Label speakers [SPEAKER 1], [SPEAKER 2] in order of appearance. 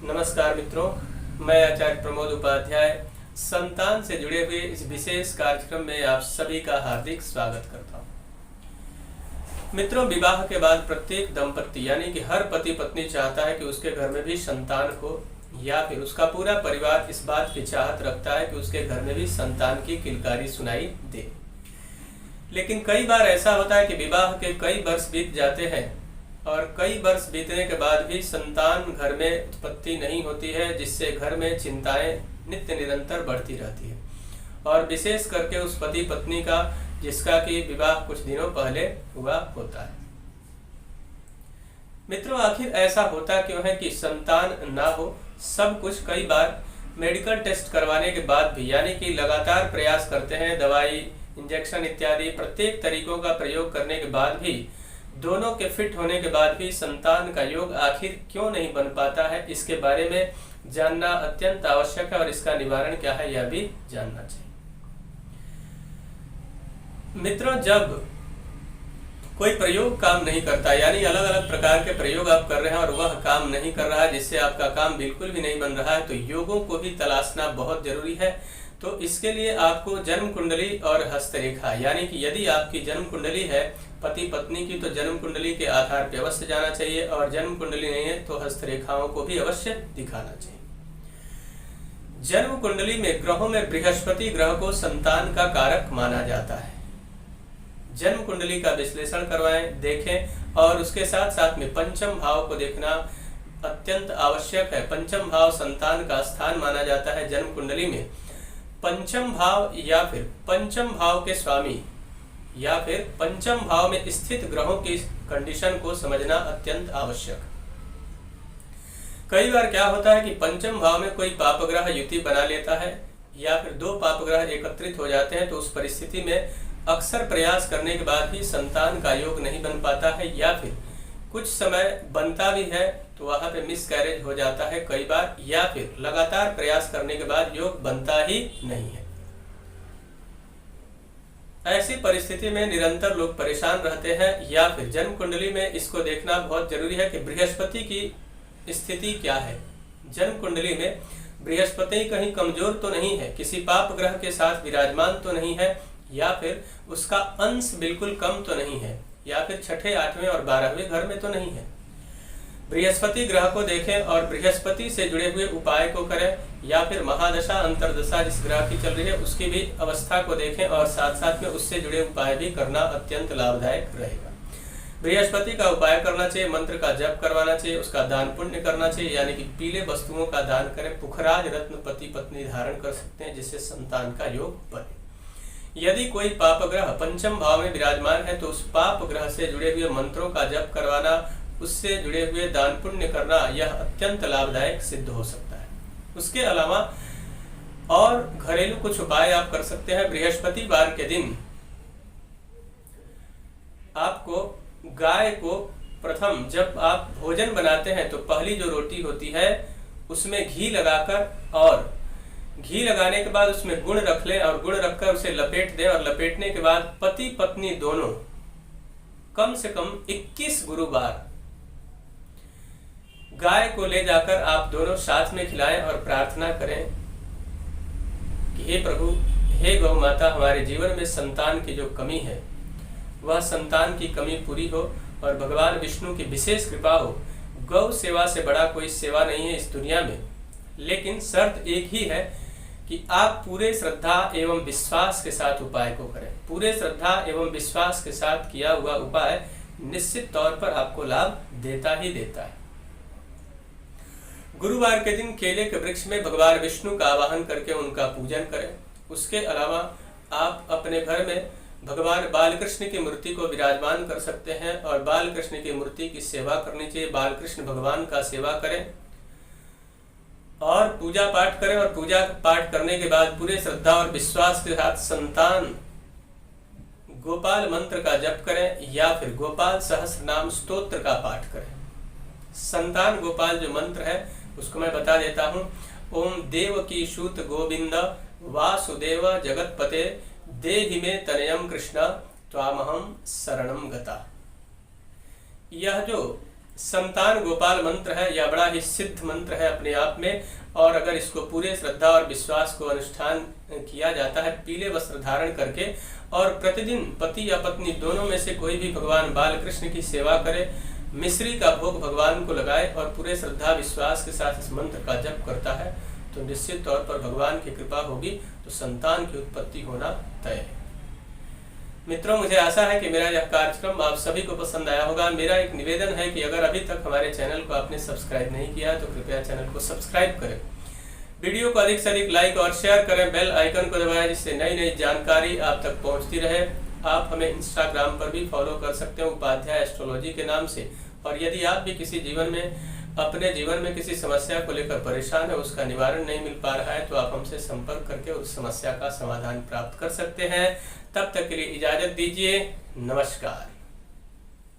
[SPEAKER 1] नमस्कार मित्रों, मैं आचार्य प्रमोद उपाध्याय संतान से जुड़े हुए इस विशेष कार्यक्रम में आप सभी का हार्दिक स्वागत करता हूं। मित्रों, विवाह के बाद प्रत्येक दंपति यानी कि हर पति पत्नी चाहता है कि उसके घर में भी संतान हो, या फिर उसका पूरा परिवार इस बात की चाहत रखता है कि उसके घर में भी संतान की किलकारी सुनाई दे। लेकिन कई बार ऐसा होता है कि विवाह के कई वर्ष बीत जाते हैं और कई वर्ष बीतने के बाद भी संतान घर में उत्पत्ति नहीं होती है, जिससे घर में चिंताएं नित्य निरंतर बढ़ती रहती है। और विशेष करके उस पति पत्नी का जिसका कि विवाह कुछ दिनों पहले हुआ होता है। मित्रों, आखिर ऐसा होता क्यों है कि संतान ना हो? सब कुछ कई बार मेडिकल टेस्ट करवाने के बाद भी, यानी कि लगातार प्रयास करते हैं, दवाई, इंजेक्शन इत्यादि प्रत्येक तरीकों का प्रयोग करने के बाद भी, दोनों के फिट होने के बाद भी संतान का योग आखिर क्यों नहीं बन पाता है, इसके बारे में जानना अत्यंत आवश्यक है और इसका निवारण क्या है यह भी जानना चाहिए। मित्रों, जब कोई प्रयोग काम नहीं करता, यानी अलग अलग प्रकार के प्रयोग आप कर रहे हैं और वह काम नहीं कर रहा है, जिससे आपका काम बिल्कुल भी नहीं बन रहा है, तो योगों को भी तलाशना बहुत जरूरी है। तो इसके लिए आपको जन्म कुंडली और हस्तरेखा, यानी कि यदि आपकी जन्म कुंडली है पति पत्नी की, तो जन्म कुंडली के आधार पर अवश्य जाना चाहिए, और जन्म कुंडली नहीं है तो हस्तरेखाओं को भी अवश्य दिखाना चाहिए। जन्म कुंडली में ग्रहों में बृहस्पति ग्रह को संतान का कारक माना जाता है। जन्म कुंडली का विश्लेषण करवाएं, देखें, और उसके साथ साथ में पंचम भाव को देखना अत्यंत आवश्यक है। पंचम भाव संतान का स्थान माना जाता है। जन्म कुंडली में पंचम भाव या फिर पंचम भाव के स्वामी या फिर पंचम भाव में स्थित ग्रहों की कंडीशन को समझना अत्यंत आवश्यक। कई बार क्या होता है कि पंचम भाव में कोई पाप ग्रह युति बना लेता है, या फिर दो पाप ग्रह एकत्रित हो जाते हैं, तो उस परिस्थिति में अक्सर प्रयास करने के बाद भी संतान का योग नहीं बन पाता है, या फिर कुछ समय बनता भी है तो वहां पे मिसकैरेज हो जाता है कई बार, या फिर लगातार प्रयास करने के बाद योग बनता ही नहीं है। ऐसी परिस्थिति में निरंतर लोग परेशान रहते हैं। या फिर जन्म कुंडली में इसको देखना बहुत जरूरी है कि बृहस्पति की स्थिति क्या है। जन्म कुंडली में बृहस्पति कहीं कमजोर तो नहीं है, किसी पाप ग्रह के साथ विराजमान तो नहीं है, या फिर उसका अंश बिल्कुल कम तो नहीं है, या फिर छठे, आठवें और 12वें घर में तो नहीं है। बृहस्पति ग्रह को देखें और बृहस्पति से जुड़े हुए उपाय को करें, या फिर महादशा अंतरदशा जिस ग्रह की चल रही है उसकी भी अवस्था को देखें और साथ साथ में उससे जुड़े उपाय भी करना अत्यंत लाभदायक रहेगा। बृहस्पति का उपाय करना चाहिए, मंत्र का जप करवाना चाहिए, उसका दान पुण्य करना चाहिए, यानी कि पीले वस्तुओं का दान करें। पुखराज रत्न पति पत्नी धारण कर सकते हैं, जिससे संतान का योग बने। यदि कोई पाप ग्रह पंचम भाव में विराजमान है तो उस पाप ग्रह से जुड़े हुए मंत्रों का जप करवाना, उससे जुड़े हुए दान पुण्य करना, यह अत्यंत लाभदायक सिद्ध हो सकता है। उसके अलावा और घरेलू कुछ उपाय आप कर सकते हैं। बृहस्पतिवार के दिन आपको गाय को प्रथम जब आप भोजन बनाते हैं तो पहली जो रोटी होती है उसमें घी लगाकर, और घी लगाने के बाद उसमें गुड़ रख लें और गुड़ रखकर उसे लपेट दें, और लपेटने के बाद पति पत्नी दोनों कम से कम 21 गुरुवार गाय को ले जाकर आप दोनों साथ में खिलाएं और प्रार्थना करें कि हे प्रभु, हे गौ माता, हमारे जीवन में संतान की जो कमी है वह संतान की कमी पूरी हो और भगवान विष्णु की विशेष कृपा हो। गौ सेवा से बड़ा कोई सेवा नहीं है इस दुनिया में, लेकिन शर्त एक ही है कि आप पूरे श्रद्धा एवं विश्वास के साथ उपाय को करें। पूरे श्रद्धा एवं विश्वास के साथ किया हुआ उपाय निश्चित तौर पर आपको लाभ देता ही देता है। गुरुवार के दिन केले के वृक्ष में भगवान विष्णु का आवाहन करके उनका पूजन करें। उसके अलावा आप अपने घर में भगवान बालकृष्ण की मूर्ति को विराजमान कर सकते हैं और बालकृष्ण की मूर्ति की सेवा करनी चाहिए। बालकृष्ण भगवान का सेवा करें और पूजा पाठ करें, और पूजा पाठ करने के बाद पूरे श्रद्धा और विश्वास के साथ संतान गोपाल मंत्र का जप करें, या फिर गोपाल सहस्त्र नाम स्तोत्र का पाठ करें। संतान गोपाल जो मंत्र है उसको मैं बता देता हूँ। ओम देवकी सूत गोविंद वासुदेव जगतपते देहि में तनयम कृष्ण त्वामहम शरणम गता। यह जो संतान गोपाल मंत्र है, यह बड़ा ही सिद्ध मंत्र है अपने आप में, और अगर इसको पूरे श्रद्धा और विश्वास को अनुष्ठान किया जाता है पीले वस्त्र धारण करके, और प्रतिदिन पति या पत्नी दोनों में से कोई भी भगवान बालकृष्ण की सेवा करे, मिश्री का भोग भगवान को लगाए और पूरे श्रद्धा विश्वास के साथ इस मंत्र का जप करता है, तो निश्चित तौर पर भगवान की कृपा होगी, तो संतान की उत्पत्ति होना तय है। मित्रों, मुझे आशा है कि मेरा यह कार्यक्रम आप सभी को पसंद आया होगा। मेरा एक निवेदन है कि अगर अभी तक हमारे चैनल को आपने सब्सक्राइब नहीं किया तो कृपया चैनल को सब्सक्राइब करें, वीडियो को अधिक से अधिक लाइक और शेयर करें, बेल आइकन को दबाएं जिससे नई नई जानकारी आप तक पहुंचती रहे। आप हमें इंस्टाग्राम पर भी फॉलो कर सकते हैं उपाध्याय एस्ट्रोलॉजी के नाम से। और यदि आप भी अपने जीवन में किसी समस्या को लेकर परेशान है, उसका निवारण नहीं मिल पा रहा है, तो आप हमसे संपर्क करके उस समस्या का समाधान प्राप्त कर सकते हैं। तब तक के लिए इजाजत दीजिए। नमस्कार।